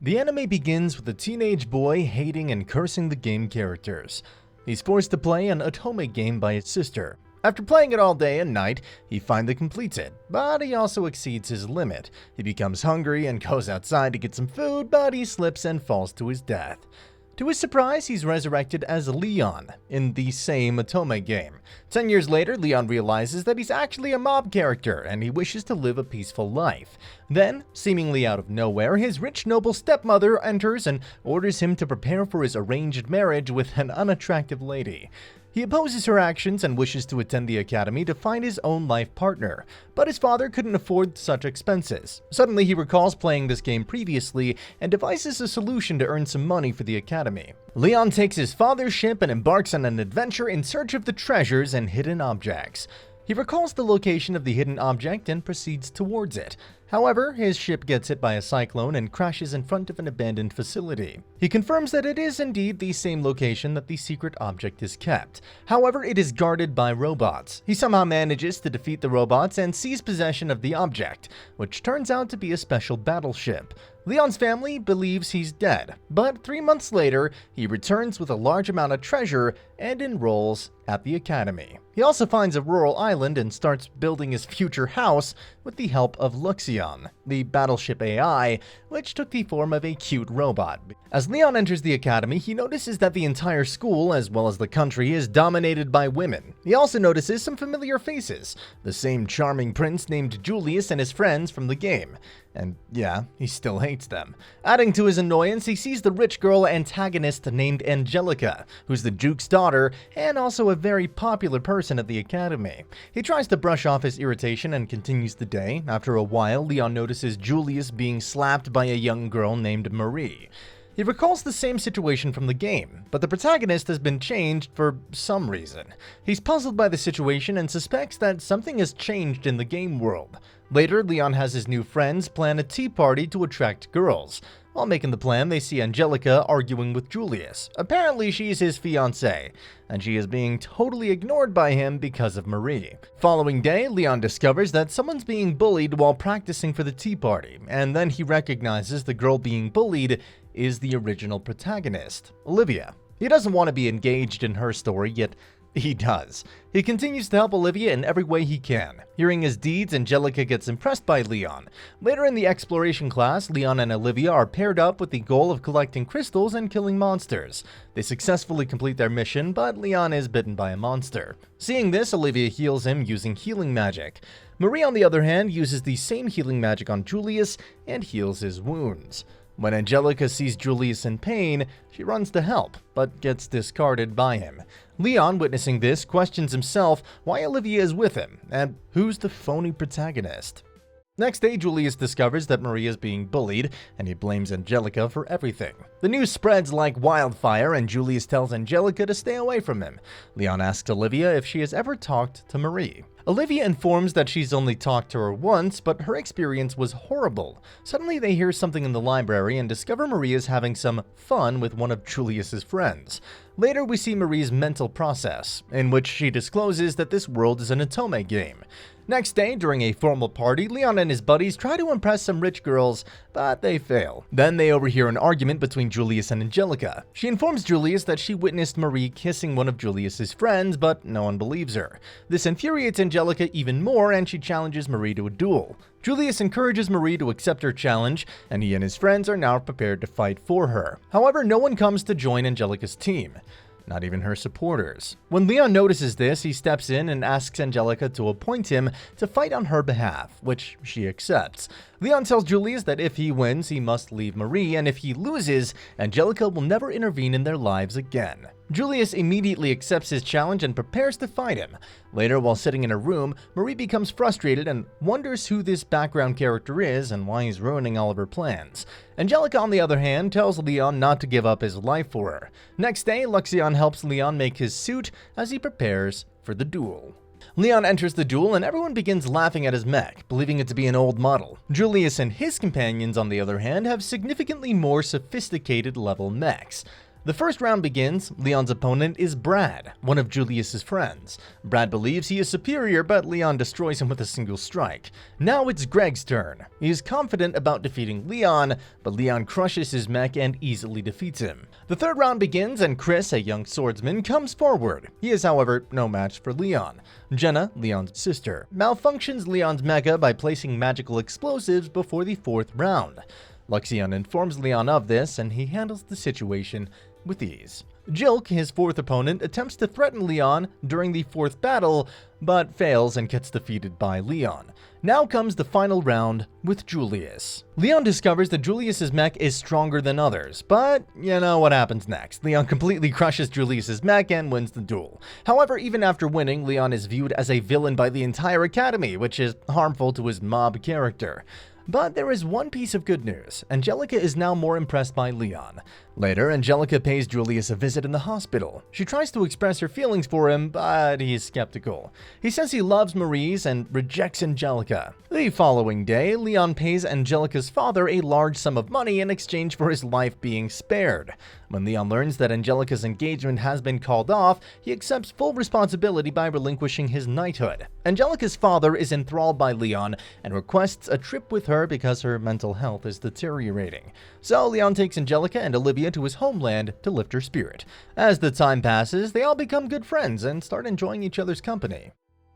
The anime begins with a teenage boy hating and cursing the game characters. He's forced to play an otome game by his sister. After playing it all day and night, he finally completes it, but he also exceeds his limit. He becomes hungry and goes outside to get some food, but he slips and falls to his death. To his surprise, he's resurrected as Leon in the same otome game. 10 years later, Leon realizes that he's actually a mob character and he wishes to live a peaceful life. Then, seemingly out of nowhere, his rich noble stepmother enters and orders him to prepare for his arranged marriage with an unattractive lady. He opposes her actions and wishes to attend the academy to find his own life partner, but his father couldn't afford such expenses. Suddenly, he recalls playing this game previously and devises a solution to earn some money for the academy. Leon takes his father's ship and embarks on an adventure in search of the treasures and hidden objects. He recalls the location of the hidden object and proceeds towards it. However, his ship gets hit by a cyclone and crashes in front of an abandoned facility. He confirms that it is indeed the same location that the secret object is kept. However, it is guarded by robots. He somehow manages to defeat the robots and seize possession of the object, which turns out to be a special battleship. Leon's family believes he's dead, but 3 months later, he returns with a large amount of treasure and enrolls at the academy. He also finds a rural island and starts building his future house with the help of Luxion, the battleship AI, which took the form of a cute robot. As Leon enters the academy, he notices that the entire school, as well as the country, is dominated by women. He also notices some familiar faces, the same charming prince named Julius and his friends from the game. And yeah, he still hates them. Adding to his annoyance, he sees the rich girl antagonist named Angelica, who's the Duke's daughter and also a very popular person at the academy. He tries to brush off his irritation and continues the day. After a while, Leon notices Julius being slapped by a young girl named Marie. He recalls the same situation from the game, but the protagonist has been changed for some reason. He's puzzled by the situation and suspects that something has changed in the game world. Later, Leon has his new friends plan a tea party to attract girls. While making the plan, they see Angelica arguing with Julius. Apparently, she's his fiancée, and she is being totally ignored by him because of Marie. Following day, Leon discovers that someone's being bullied while practicing for the tea party, and then he recognizes the girl being bullied is the original protagonist, Olivia. He doesn't want to be engaged in her story, yet he does. He continues to help Olivia in every way he can. Hearing his deeds, Angelica gets impressed by Leon. Later in the exploration class, Leon and Olivia are paired up with the goal of collecting crystals and killing monsters. They successfully complete their mission, but Leon is bitten by a monster. Seeing this, Olivia heals him using healing magic. Marie, on the other hand, uses the same healing magic on Julius and heals his wounds. When Angelica sees Julius in pain, she runs to help, but gets discarded by him. Leon, witnessing this, questions himself why Olivia is with him, and who's the phony protagonist. Next day, Julius discovers that Maria is being bullied, and he blames Angelica for everything. The news spreads like wildfire, and Julius tells Angelica to stay away from him. Leon asks Olivia if she has ever talked to Marie. Olivia informs that she's only talked to her once, but her experience was horrible. Suddenly, they hear something in the library and discover Maria's having some fun with one of Julius's friends. Later, we see Marie's mental process, in which she discloses that this world is an otome game. Next day, during a formal party, Leon and his buddies try to impress some rich girls, but they fail. Then they overhear an argument between Julius and Angelica. She informs Julius that she witnessed Marie kissing one of Julius's friends, but no one believes her. This infuriates Angelica even more, and she challenges Marie to a duel. Julius encourages Marie to accept her challenge, and he and his friends are now prepared to fight for her. However, no one comes to join Angelica's team. Not even her supporters. When Leon notices this, he steps in and asks Angelica to appoint him to fight on her behalf, which she accepts. Leon tells Julius that if he wins, he must leave Marie, and if he loses, Angelica will never intervene in their lives again. Julius immediately accepts his challenge and prepares to fight him. Later, while sitting in a room, Marie becomes frustrated and wonders who this background character is and why he's ruining all of her plans. Angelica, on the other hand, tells Leon not to give up his life for her. Next day, Luxion helps Leon make his suit as he prepares for the duel. Leon enters the duel and everyone begins laughing at his mech, believing it to be an old model. Julius and his companions, on the other hand, have significantly more sophisticated level mechs. The first round begins. Leon's opponent is Brad, one of Julius's friends. Brad believes he is superior, but Leon destroys him with a single strike. Now it's Greg's turn. He is confident about defeating Leon, but Leon crushes his mech and easily defeats him. The third round begins, and Chris, a young swordsman, comes forward. He is, however, no match for Leon. Jenna, Leon's sister, malfunctions Leon's mecha by placing magical explosives before the fourth round. Luxion informs Leon of this, and he handles the situation with ease. Jilk, his fourth opponent, attempts to threaten Leon during the fourth battle, but fails and gets defeated by Leon. Now comes the final round with Julius. Leon discovers that Julius's mech is stronger than others, but you know what happens next. Leon completely crushes Julius's mech and wins the duel. However, even after winning, Leon is viewed as a villain by the entire academy, which is harmful to his mob character. But there is one piece of good news. Angelica is now more impressed by Leon. Later, Angelica pays Julius a visit in the hospital. She tries to express her feelings for him, but he's skeptical. He says he loves Maurice and rejects Angelica. The following day, Leon pays Angelica's father a large sum of money in exchange for his life being spared. When Leon learns that Angelica's engagement has been called off, he accepts full responsibility by relinquishing his knighthood. Angelica's father is enthralled by Leon and requests a trip with her because her mental health is deteriorating. So Leon takes Angelica and Olivia to his homeland to lift her spirit. As the time passes, they all become good friends and start enjoying each other's company.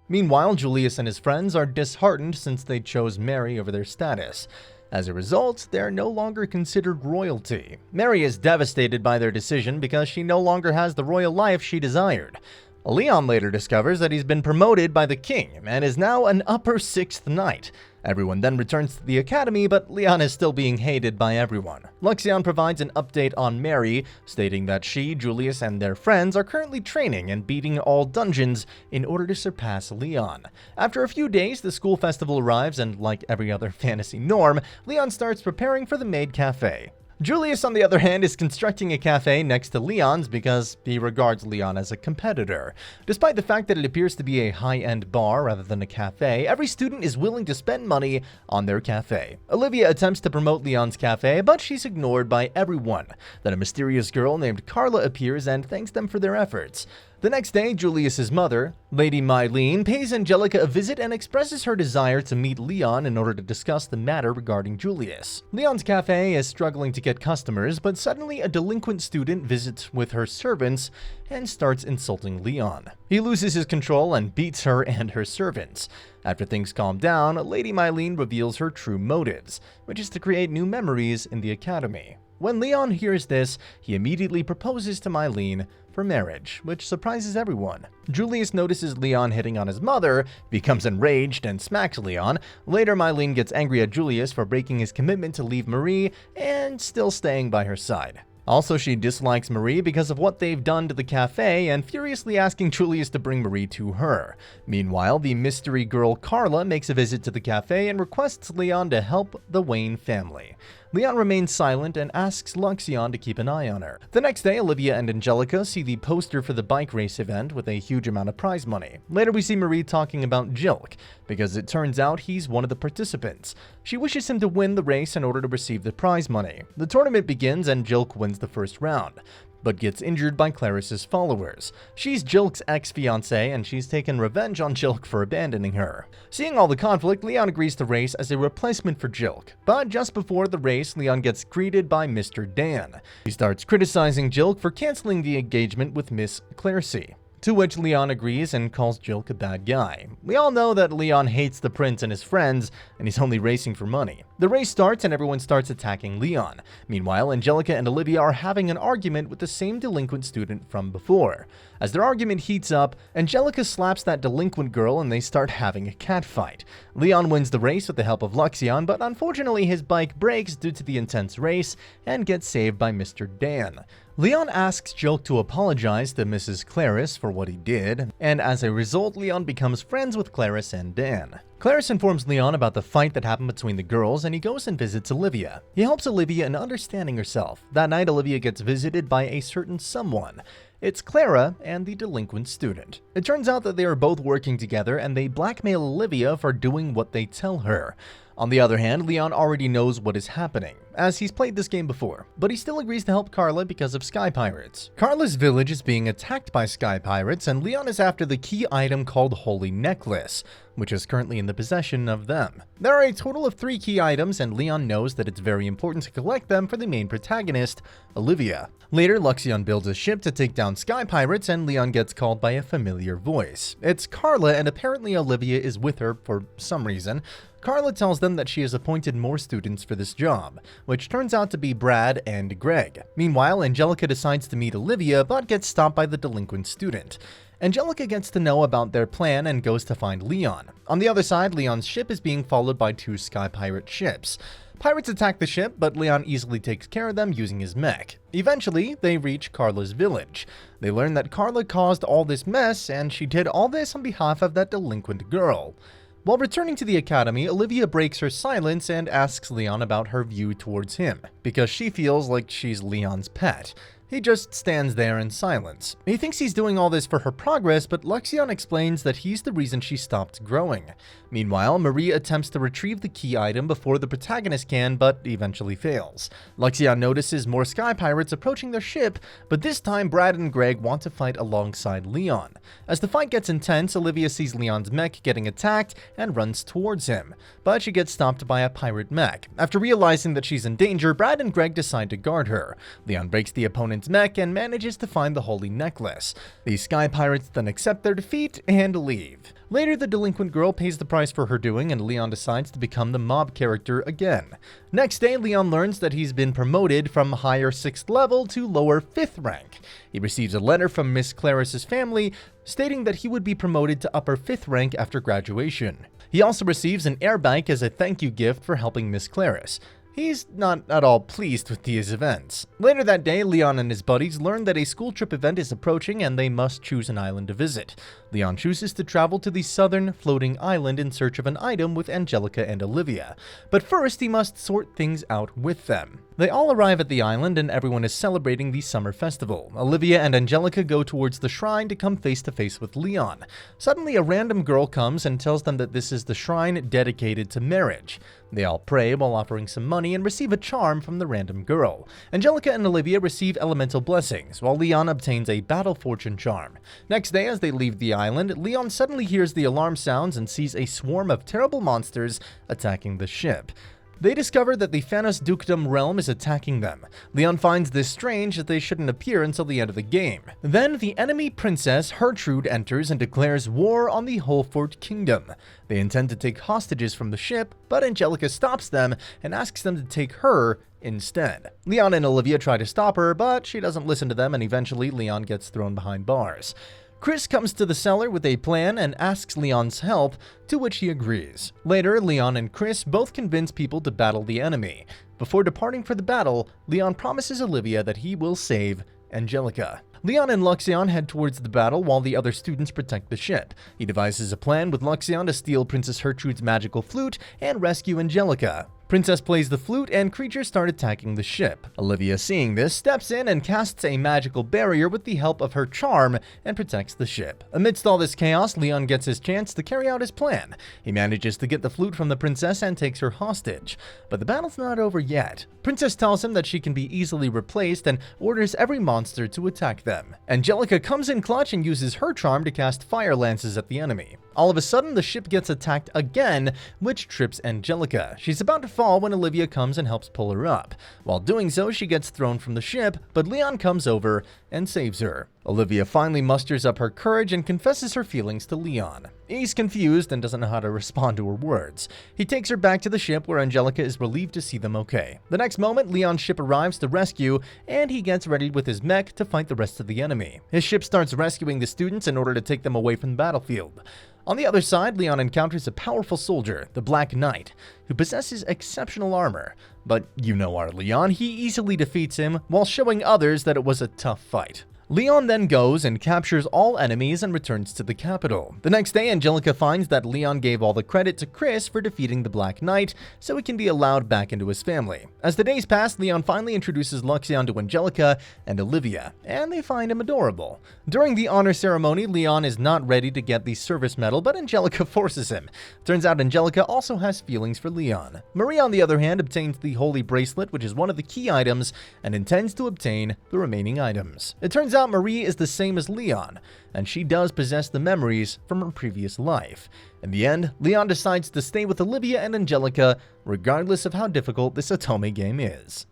Meanwhile, Julius and his friends are disheartened since they chose Mary over their status. As a result, they are no longer considered royalty. Mary is devastated by their decision because she no longer has the royal life she desired. Leon later discovers that he's been promoted by the king and is now an upper 6th knight. Everyone then returns to the academy, but Leon is still being hated by everyone. Luxion provides an update on Mary, stating that she, Julius, and their friends are currently training and beating all dungeons in order to surpass Leon. After a few days, the school festival arrives, and like every other fantasy norm, Leon starts preparing for the maid cafe. Julius, on the other hand, is constructing a cafe next to Leon's because he regards Leon as a competitor. Despite the fact that it appears to be a high-end bar rather than a cafe, every student is willing to spend money on their cafe. Olivia attempts to promote Leon's cafe, but she's ignored by everyone. Then a mysterious girl named Carla appears and thanks them for their efforts. The next day, Julius's mother, Lady Mylene, pays Angelica a visit and expresses her desire to meet Leon in order to discuss the matter regarding Julius. Leon's cafe is struggling to get customers, but suddenly a delinquent student visits with her servants and starts insulting Leon. He loses his control and beats her and her servants. After things calm down, Lady Mylene reveals her true motives, which is to create new memories in the academy. When Leon hears this, he immediately proposes to Mylene for marriage, which surprises everyone. Julius notices Leon hitting on his mother, becomes enraged, and smacks Leon. Later, Mylene gets angry at Julius for breaking his commitment to leave Marie and still staying by her side. Also, she dislikes Marie because of what they've done to the cafe and furiously asking Julius to bring Marie to her. Meanwhile, the mystery girl Carla makes a visit to the cafe and requests Leon to help the Wayne family. Leon remains silent and asks Luxion to keep an eye on her. The next day, Olivia and Angelica see the poster for the bike race event with a huge amount of prize money. Later, we see Marie talking about Jilk, because it turns out he's one of the participants. She wishes him to win the race in order to receive the prize money. The tournament begins and Jilk wins the first round, but gets injured by Clarice's followers. She's Jilk's ex-fiancée, and she's taken revenge on Jilk for abandoning her. Seeing all the conflict, Leon agrees to race as a replacement for Jilk. But just before the race, Leon gets greeted by Mr. Dan. He starts criticizing Jilk for canceling the engagement with Miss Claircy, to which Leon agrees and calls Jilk a bad guy. We all know that Leon hates the prince and his friends, and he's only racing for money. The race starts and everyone starts attacking Leon. Meanwhile, Angelica and Olivia are having an argument with the same delinquent student from before. As their argument heats up, Angelica slaps that delinquent girl and they start having a catfight. Leon wins the race with the help of Luxion, but unfortunately his bike breaks due to the intense race and gets saved by Mr. Dan. Leon asks Jilk to apologize to Mrs. Clarice for what he did, and as a result, Leon becomes friends with Clarice and Dan. Clarice informs Leon about the fight that happened between the girls, and he goes and visits Olivia. He helps Olivia in understanding herself. That night, Olivia gets visited by a certain someone. It's Clara and the delinquent student. It turns out that they are both working together and they blackmail Olivia for doing what they tell her. On the other hand, Leon already knows what is happening, as he's played this game before, but he still agrees to help Carla because of sky pirates. Carla's village is being attacked by sky pirates, and Leon is after the key item called Holy Necklace, which is currently in the possession of them. There are a total of 3 key items, and Leon knows that it's very important to collect them for the main protagonist, Olivia. Later, Luxion builds a ship to take down sky pirates, and Leon gets called by a familiar voice. It's Carla, and apparently Olivia is with her for some reason. Carla tells them that she has appointed more students for this job, which turns out to be Brad and Greg. Meanwhile, Angelica decides to meet Olivia, but gets stopped by the delinquent student. Angelica gets to know about their plan and goes to find Leon. On the other side, Leon's ship is being followed by 2 sky pirate ships. Pirates attack the ship, but Leon easily takes care of them using his mech. Eventually, they reach Carla's village. They learn that Carla caused all this mess, and she did all this on behalf of that delinquent girl. While returning to the academy, Olivia breaks her silence and asks Leon about her view towards him, because she feels like she's Leon's pet. He just stands there in silence. He thinks he's doing all this for her progress, but Luxion explains that he's the reason she stopped growing. Meanwhile, Marie attempts to retrieve the key item before the protagonist can, but eventually fails. Luxion notices more sky pirates approaching their ship, but this time Brad and Greg want to fight alongside Leon. As the fight gets intense, Olivia sees Leon's mech getting attacked and runs towards him, but she gets stopped by a pirate mech. After realizing that she's in danger, Brad and Greg decide to guard her. Leon breaks the opponent's mech and manages to find the Holy Necklace. The sky pirates then accept their defeat and leave. Later, the delinquent girl pays the price for her doing, and Leon decides to become the mob character again. Next day, Leon learns that he's been promoted from higher 6th level to lower 5th rank. He receives a letter from Miss Claris's family stating that he would be promoted to upper 5th rank after graduation. He also receives an air bike as a thank you gift for helping Miss Claris. He's not at all pleased with these events. Later that day, Leon and his buddies learn that a school trip event is approaching and they must choose an island to visit. Leon chooses to travel to the southern floating island in search of an item with Angelica and Olivia. But first, he must sort things out with them. They all arrive at the island and everyone is celebrating the summer festival. Olivia and Angelica go towards the shrine to come face to face with Leon. Suddenly, a random girl comes and tells them that this is the shrine dedicated to marriage. They all pray while offering some money and receive a charm from the random girl. Angelica and Olivia receive elemental blessings, while Leon obtains a battle fortune charm. Next day, as they leave the island, Leon suddenly hears the alarm sounds and sees a swarm of terrible monsters attacking the ship. They discover that the Thanos Dukedom realm is attacking them. Leon finds this strange that they shouldn't appear until the end of the game. Then the enemy princess Hertrude enters and declares war on the Holfort Kingdom. They intend to take hostages from the ship, but Angelica stops them and asks them to take her instead. Leon and Olivia try to stop her, but she doesn't listen to them and eventually Leon gets thrown behind bars. Chris comes to the cellar with a plan and asks Leon's help, to which he agrees. Later, Leon and Chris both convince people to battle the enemy. Before departing for the battle, Leon promises Olivia that he will save Angelica. Leon and Luxion head towards the battle while the other students protect the ship. He devises a plan with Luxion to steal Princess Hertrude's magical flute and rescue Angelica. Princess plays the flute and creatures start attacking the ship. Olivia, seeing this, steps in and casts a magical barrier with the help of her charm and protects the ship. Amidst all this chaos, Leon gets his chance to carry out his plan. He manages to get the flute from the princess and takes her hostage. But the battle's not over yet. Princess tells him that she can be easily replaced and orders every monster to attack them. Angelica comes in clutch and uses her charm to cast fire lances at the enemy. All of a sudden, the ship gets attacked again, which trips Angelica. She's about to fall when Olivia comes and helps pull her up. While doing so, she gets thrown from the ship, but Leon comes over and saves her. Olivia finally musters up her courage and confesses her feelings to Leon. He's confused and doesn't know how to respond to her words. He takes her back to the ship where Angelica is relieved to see them okay. The next moment, Leon's ship arrives to rescue, and he gets ready with his mech to fight the rest of the enemy. His ship starts rescuing the students in order to take them away from the battlefield. On the other side, Leon encounters a powerful soldier, the Black Knight, who possesses exceptional armor. But you know our Leon, he easily defeats him while showing others that it was a tough fight. Leon then goes and captures all enemies and returns to the capital. The next day, Angelica finds that Leon gave all the credit to Chris for defeating the Black Knight, so he can be allowed back into his family. As the days pass, Leon finally introduces Luxion to Angelica and Olivia, and they find him adorable. During the honor ceremony, Leon is not ready to get the service medal, but Angelica forces him. Turns out Angelica also has feelings for Leon. Marie, on the other hand, obtains the Holy Bracelet, which is one of the key items, and intends to obtain the remaining items. It turns out Marie is the same as Leon, and she does possess the memories from her previous life. In the end, Leon decides to stay with Olivia and Angelica, regardless of how difficult this Otome game is.